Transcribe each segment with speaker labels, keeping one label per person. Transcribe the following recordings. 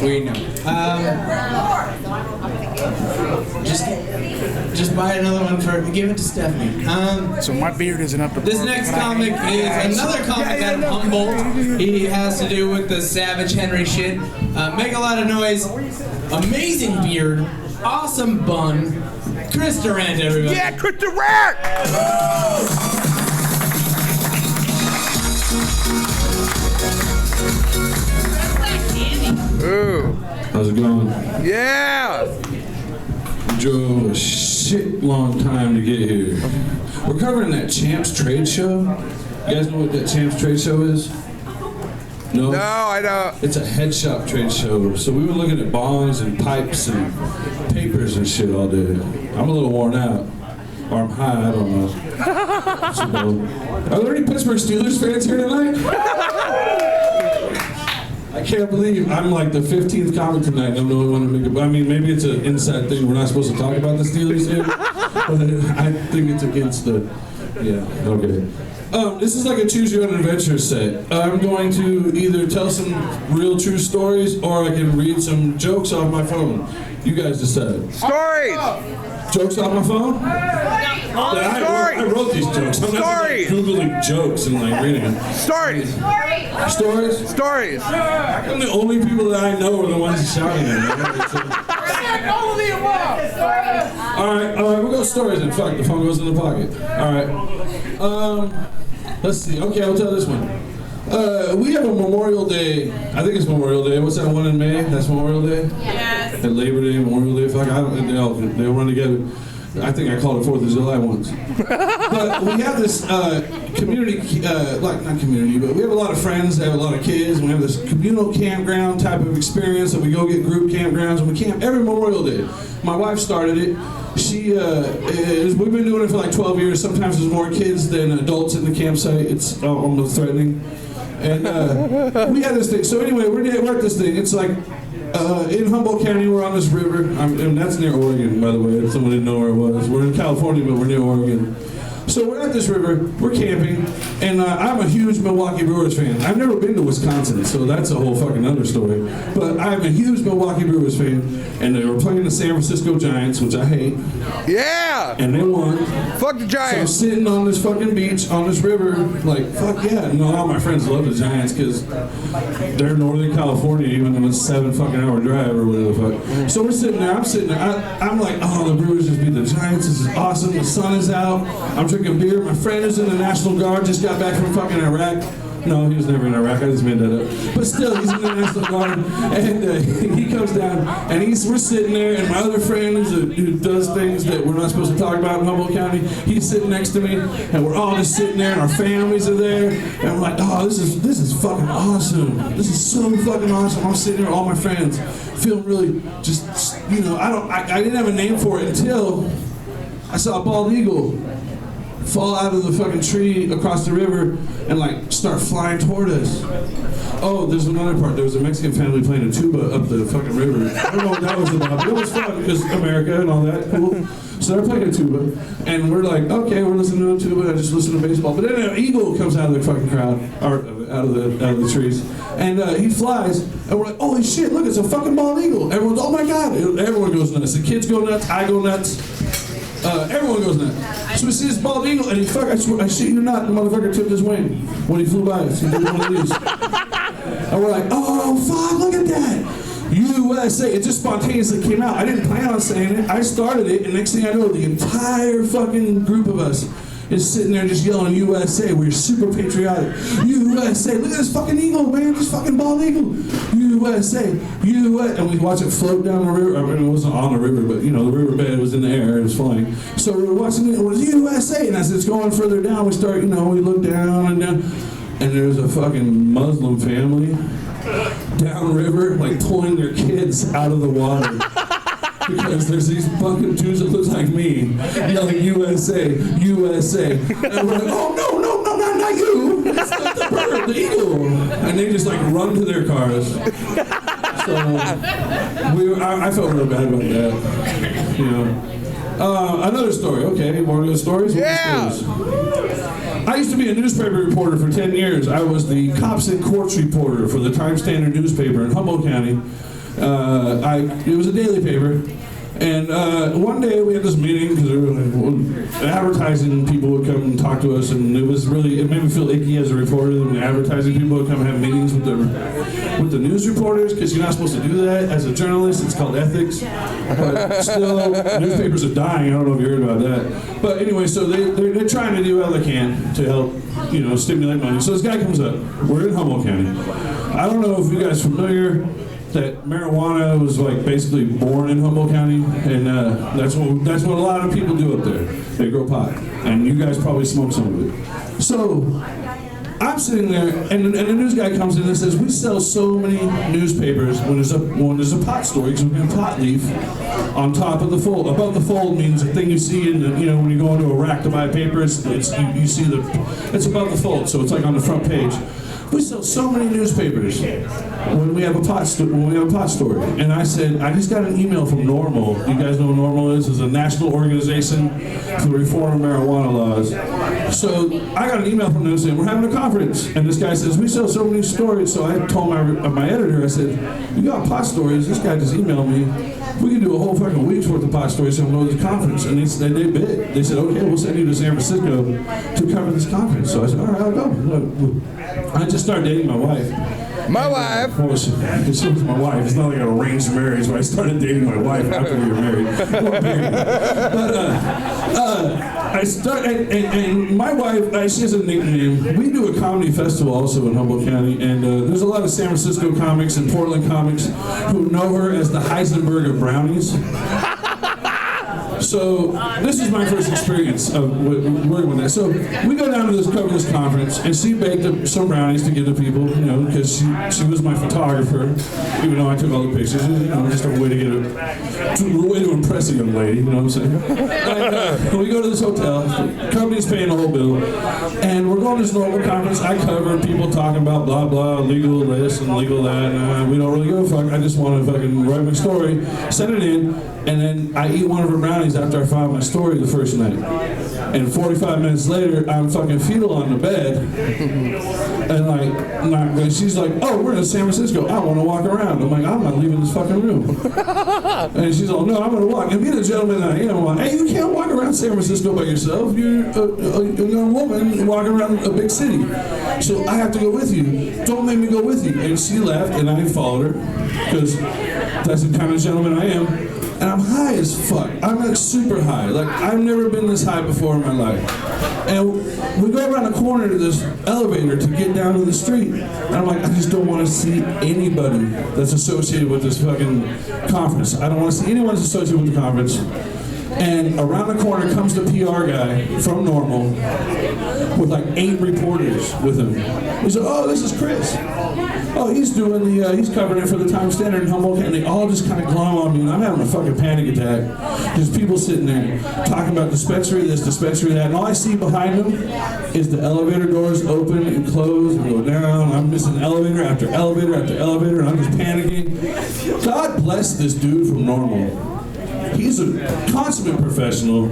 Speaker 1: We know. Just buy another one give it to Stephanie.
Speaker 2: So my beard isn't up to
Speaker 1: This next comic is another comic out of Humboldt. He has to do with the Savage Henry shit. Make a lot of noise. Amazing beard. Awesome bun. Chris Durant, everybody.
Speaker 2: Yeah, Chris Durant! Ooh.
Speaker 3: How's it going?
Speaker 2: Yeah!
Speaker 3: We drove a shit long time to get here. We're covering that Champs Trade Show. You guys know what that Champs Trade Show is? No?
Speaker 2: No, I don't.
Speaker 3: It's a head shop trade show. So we were looking at bongs and pipes and papers and shit all day. I'm a little worn out. Or I'm high, I don't know. So, are there any Pittsburgh Steelers fans here tonight? I can't believe I'm like the 15th comic tonight and I'm the only one to make it. I mean, maybe it's an inside thing. We're not supposed to talk about the Steelers here. But I think it's against the... Yeah, okay. This is like a choose your own adventure set. I'm going to either tell some real true stories or I can read some jokes off my phone. You guys decide.
Speaker 2: Stories!
Speaker 3: Jokes off my phone? I wrote these jokes. I'm not like Googling jokes and like reading them.
Speaker 2: Stories!
Speaker 3: Stories?
Speaker 2: Stories!
Speaker 3: I'm the only people that I know are the ones shouting at me. Alright, we'll go stories and fuck, the phone goes in the pocket. Alright. Let's see. Okay, I'll tell this one. We have a Memorial Day. I think it's Memorial Day. What's that one in May? That's Memorial Day?
Speaker 4: Yes.
Speaker 3: And Labor Day, Memorial Day. Fuck, I don't. They'll run together. I think I called it 4th of July once. But we have this community, not community, but we have a lot of friends, have a lot of kids, and we have this communal campground type of experience that we go get group campgrounds, and we camp every Memorial Day. My wife started it. We've been doing it for like 12 years. Sometimes there's more kids than adults in the campsite. It's almost threatening. And we had this thing. So anyway, we're at this thing. It's like in Humboldt County, we're on this river. And that's near Oregon, by the way, if someone didn't know where it was. We're in California, but we're near Oregon. So we're at this river, we're camping, and I'm a huge Milwaukee Brewers fan. I've never been to Wisconsin, so that's a whole fucking other story. But I'm a huge Milwaukee Brewers fan, and they were playing the San Francisco Giants, which I hate.
Speaker 2: Yeah!
Speaker 3: And they won.
Speaker 2: Fuck the Giants!
Speaker 3: So I'm sitting on this fucking beach, on this river, like, fuck yeah. And all my friends love the Giants, because they're Northern California, even though it's a 7 fucking hour drive or whatever the fuck. So we're sitting there, I'm like, oh, the Brewers just beat the Giants, this is awesome, the sun is out, I'm drinking beer. My friend is in the National Guard, just got back from fucking Iraq. No, he was never in Iraq, I just made that up. But still, he's in the National Guard, and he comes down, and we're sitting there, and my other friend who does things that we're not supposed to talk about in Humboldt County, he's sitting next to me, and we're all just sitting there, and our families are there, and I'm like, oh, this is fucking awesome. This is so fucking awesome. I'm sitting there, all my friends, feeling really just, I didn't have a name for it until I saw a bald eagle fall out of the fucking tree across the river and like start flying toward us. Oh, there's another part. There was a Mexican family playing a tuba up the fucking river. I don't know what that was about, but it was fun because America and all that, cool. So they're playing a tuba, and we're like, okay, we're listening to a tuba. I just listen to baseball. But then an eagle comes out of the fucking crowd, or out of the trees, and he flies, and we're like, holy shit, look, it's a fucking bald eagle. Everyone's, oh my god, everyone goes nuts. The kids go nuts, I go nuts. Everyone goes nuts. So we see this bald eagle, and I shit you not, the motherfucker took his wing when he flew by us. He did one of these. And we're like, oh fuck, look at that. USA, it just spontaneously came out. I didn't plan on saying it. I started it, and next thing I know, the entire fucking group of us is sitting there just yelling USA. We're super patriotic. USA, look at this fucking eagle, man, this fucking bald eagle. USA, and we watch it float down the river. I mean, it wasn't on the river, but the riverbed was in the air, it was flying. So we were watching it, it was USA, and as it's going further down, we start, we look down and down, and there's a fucking Muslim family downriver, like pulling their kids out of the water. Because there's these fucking dudes that look like me yelling USA, USA. And we're like, oh no, not you. It's the bird, the eagle. And they just like run to their cars. So I felt real bad about that. Another story. Okay, more good stories?
Speaker 2: Yeah.
Speaker 3: I used to be a newspaper reporter for 10 years. I was the cops and courts reporter for the Times Standard newspaper in Humboldt County. It was a daily paper. And one day we had this meeting because advertising people would come and talk to us, and it made me feel icky as a reporter when advertising people would come have meetings with the news reporters, because you're not supposed to do that as a journalist. It's called ethics. But still, newspapers are dying. I don't know if you heard about that. But anyway, so they're trying to do all they can to help, stimulate money. So this guy comes up. We're in Humboldt County. I don't know if you guys are familiar that marijuana was like basically born in Humboldt County, and that's what a lot of people do up there. They grow pot, and you guys probably smoke some of it. So I'm sitting there, and the news guy comes in and says, "We sell so many newspapers when there's a pot story, because we have a pot leaf on top of the fold. Above the fold means the thing you see in when you go into a rack to buy papers. You see it's above the fold, so it's like on the front page." We sell so many newspapers when we have a pot story. And I said, I just got an email from Normal. You guys know what Normal is? It's a national organization for the reform of marijuana laws. So I got an email from them saying, we're having a conference. And this guy says, we sell so many stories. So I told my editor, I said, you got pot stories? This guy just emailed me. We can do a whole fucking week's worth of pot stories and we'll go to the conference. And they bid. They said, okay, we'll send you to San Francisco to cover this conference. So I said, all right, I'll go. I just started dating my wife.
Speaker 2: My wife.
Speaker 3: Well, she was my wife. It's not like an arranged marriage, but I started dating my wife after we were married. But I started, and my wife, she has a nickname. We do a comedy festival also in Humboldt County, and there's a lot of San Francisco comics and Portland comics who know her as the Heisenberg of brownies. So this is my first experience of working with that. So we go down to cover this conference, and she baked up some brownies to give to people, because she was my photographer, even though I took all the pictures. Just a way to impress a young lady. You know what I'm saying? And, we go to this hotel. The company's paying the whole bill, and we're going to this normal conference. I cover people talking about blah blah, legal this and legal that. And, we don't really give a fuck. I just want to fucking write my story, send it in, and then I eat one of her brownies after I filed my story the first night. And 45 minutes later, I'm fucking fetal on the bed. And she's like, oh, we're in San Francisco. I want to walk around. I'm like, I'm not leaving this fucking room. And she's like, no, I'm going to walk. And being the gentleman that I am, I'm like, hey, you can't walk around San Francisco by yourself. You're a young woman walking around a big city. So I have to go with you. Don't make me go with you. And she left, and I followed her, because that's the kind of gentleman I am. And I'm high as fuck. I'm like super high. Like, I've never been this high before in my life. And we go around the corner to this elevator to get down to the street. And I'm like, I just don't want to see anybody that's associated with this fucking conference. I don't want to see anyone that's associated with the conference. And around the corner comes the PR guy from Normal with like 8 reporters with him. He said, oh, this is Chris. Oh, he's he's covering it for the Times Standard in Humboldt, and they all just kind of glom on me, and I'm having a fucking panic attack. There's people sitting there talking about dispensary this, dispensary that, and all I see behind them is the elevator doors open and close and go down. I'm missing elevator after elevator after elevator, and I'm just panicking. God bless this dude from Normal. He's a consummate professional.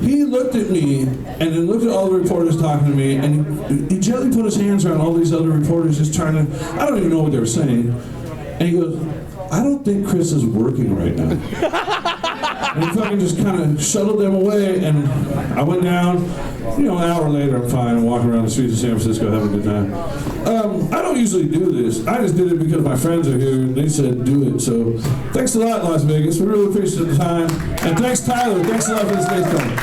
Speaker 3: He looked at me and then looked at all the reporters talking to me, and he gently put his hands around all these other reporters just trying to, I don't even know what they were saying. And he goes, I don't think Chris is working right now. And he fucking just kind of shuttled them away, and I went down. An hour later, I'm fine, walking around the streets of San Francisco having a good time. I don't usually do this. I just did it because my friends are here, and they said do it. So thanks a lot, Las Vegas. We really appreciate the time. And thanks, Tyler. Thanks a lot for the stage time.